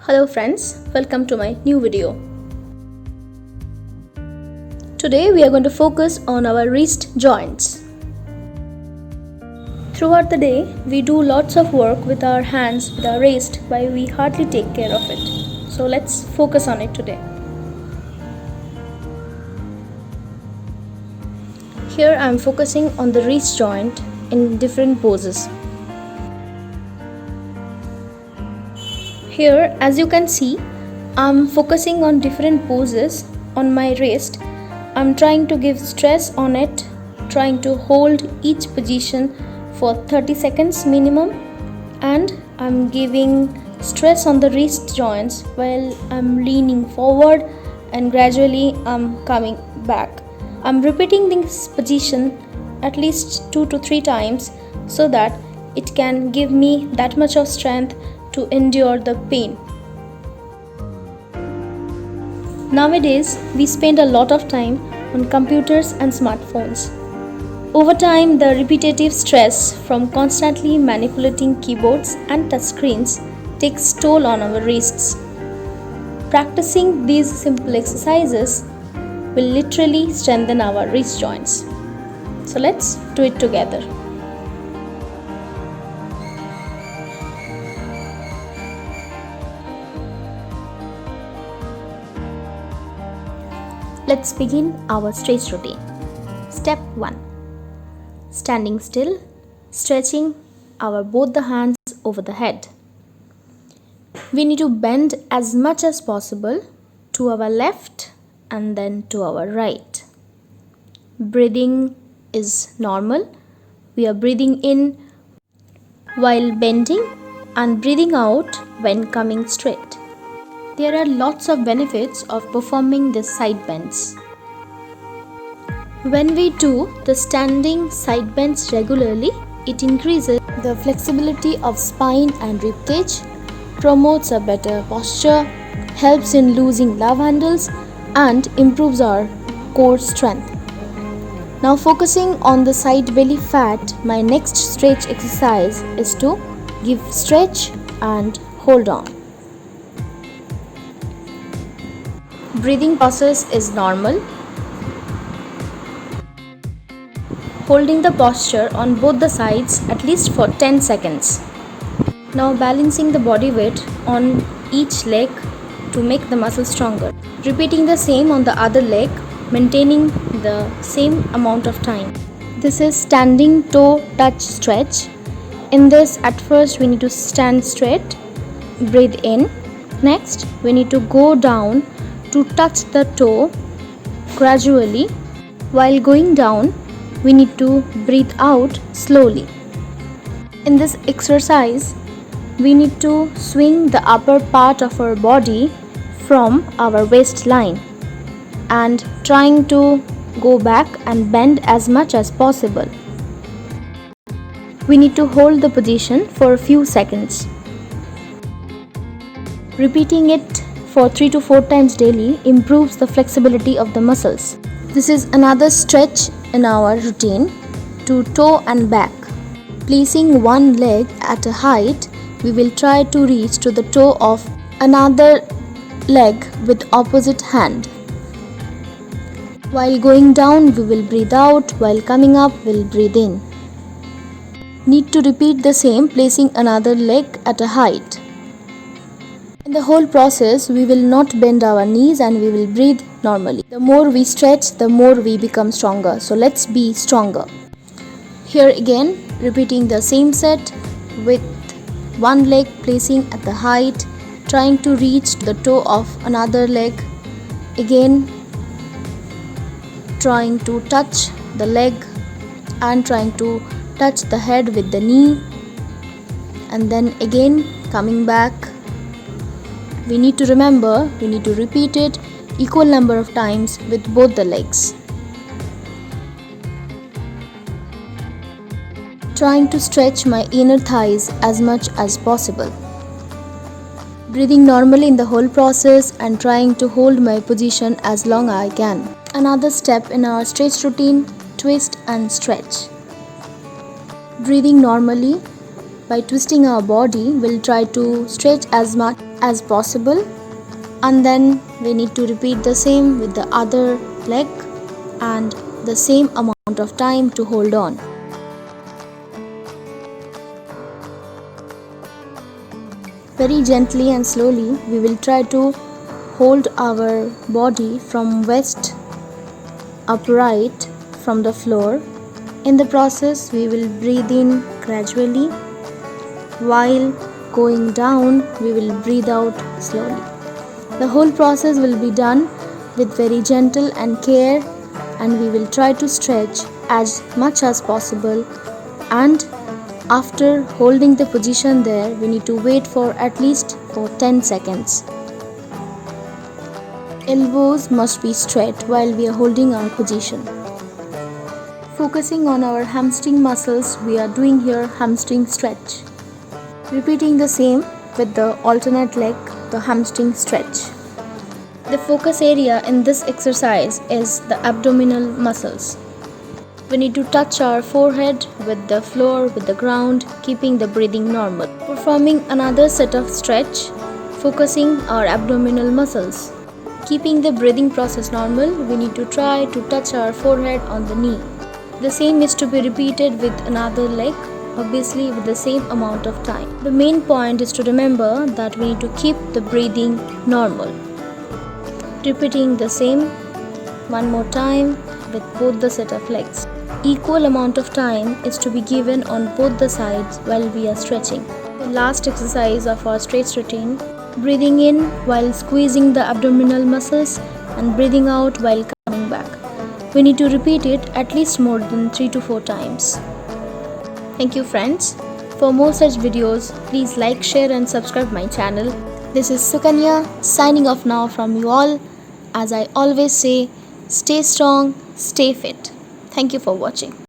Hello friends, welcome to my new video. Today we are going to focus on our wrist joints. Throughout the day, we do lots of work with our hands, with our wrist, but we hardly take care of it. So let's focus on it today. Here I am focusing on the wrist joint in different poses. Here, as you can see, I'm focusing on different poses on my wrist. I'm trying to give stress on it, trying to hold each position for 30 seconds minimum, and I'm giving stress on the wrist joints while I'm leaning forward and gradually I'm coming back. I'm repeating this position at least 2 to 3 times so that it can give me that much of strength to endure the pain. Nowadays, we spend a lot of time on computers and smartphones. Over time, the repetitive stress from constantly manipulating keyboards and touchscreens takes toll on our wrists. Practicing these simple exercises will literally strengthen our wrist joints. So let's do it together. Let's begin our stretch routine. Step 1. Standing still, stretching our both the hands over the head. We need to bend as much as possible to our left and then to our right. Breathing is normal. We are breathing in while bending and breathing out when coming straight. There are lots of benefits of performing the side bends. When we do the standing side bends regularly, it increases the flexibility of spine and rib cage, promotes a better posture, helps in losing love handles, and improves our core strength. Now focusing on the side belly fat, my next stretch exercise is to give stretch and hold on. Breathing process is normal. Holding the posture on both the sides at least for 10 seconds. Now balancing the body weight on each leg to make the muscle stronger. Repeating the same on the other leg, maintaining the same amount of time. This is standing toe touch stretch. In this, at first we need to stand straight, breathe in. Next, we need to go down to touch the toe gradually. While going down, we need to breathe out slowly. In this exercise, we need to swing the upper part of our body from our waistline and trying to go back and bend as much as possible. We need to hold the position for a few seconds. Repeating it for 3 to 4 times daily improves the flexibility of the muscles. This is another stretch in our routine to toe and back. Placing one leg at a height, we will try to reach to the toe of another leg with opposite hand. While going down, we will breathe out. While coming up, we will breathe in. Need to repeat the same, placing another leg at a height. In the whole process, we will not bend our knees and we will breathe normally. The more we stretch, the more we become stronger. So let's be stronger. Here again, repeating the same set with one leg placing at the height, trying to reach the toe of another leg. Again, trying to touch the leg and trying to touch the head with the knee. And then again, coming back. We need to remember, we need to repeat it equal number of times with both the legs. Trying to stretch my inner thighs as much as possible. Breathing normally in the whole process and trying to hold my position as long as I can. Another step in our stretch routine, twist and stretch. Breathing normally by twisting our body, we'll try to stretch as much as possible, and then we need to repeat the same with the other leg and the same amount of time to hold on. Very gently and slowly we will try to hold our body from waist upright from the floor. In the process we will breathe in gradually, while going down we will breathe out slowly. The whole process will be done with very gentle and care, and we will try to stretch as much as possible, and after holding the position there we need to wait for at least for 10 seconds. Elbows must be straight while we are holding our position. Focusing on our hamstring muscles, we are doing here hamstring stretch. Repeating the same with the alternate leg, the hamstring stretch. The focus area in this exercise is the abdominal muscles. We need to touch our forehead with the floor, with the ground, keeping the breathing normal. Performing another set of stretch, focusing our abdominal muscles. Keeping the breathing process normal, we need to try to touch our forehead on the knee. The same is to be repeated with another leg, obviously with the same amount of time. The main point is to remember that we need to keep the breathing normal. Repeating the same one more time with both the set of legs. Equal amount of time is to be given on both the sides while we are stretching. The last exercise of our stretch routine, breathing in while squeezing the abdominal muscles and breathing out while coming back. We need to repeat it at least more than 3 to 4 times. Thank you friends. For more such videos, please like, share and subscribe my channel. This is Sukanya signing off now from you all. As I always say, stay strong, stay fit. Thank you for watching.